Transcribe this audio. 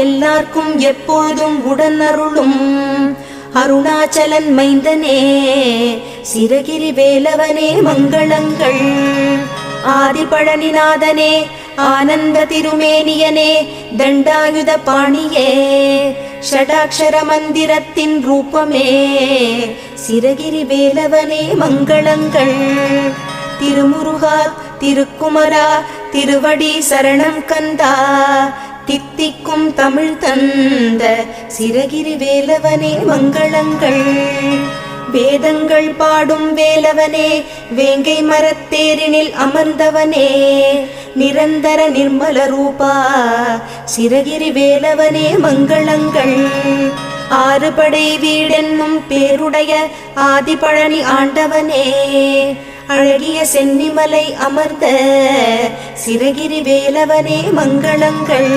எல்லார்க்கும் எப்போதும் உடனருளும் அருணாச்சலன் மைந்தனே சிரகிரி வேலவனே மங்களங்கள். ஆதிபழனிநாதனே ஆனந்த திருமேனியனே தண்டாயுத பாணியே ஷடாக்ஷர மந்திரத்தின் ரூபமே சிரகிரி வேலவனே மங்களங்கள். திருமுருகா திருக்குமரா திருவடி சரணம் கந்தா தித்திக்கும் தமிழ் தந்த சிரகிரி வேலவனே மங்களங்கள். வேதங்கள் பாடும் வேலவனே வேங்கை மரத்தேரினில் அமர்ந்தவனே நிரந்தர நிர்மல ரூபா சிரகிரி வேலவனே மங்களங்கள். ஆறுபடை வீடென்னும் பேருடைய ஆதிபழனி ஆண்டவனே அழகிய சென்னிமலை அமர்ந்த சிரகிரி வேலவனே மங்களங்கள்.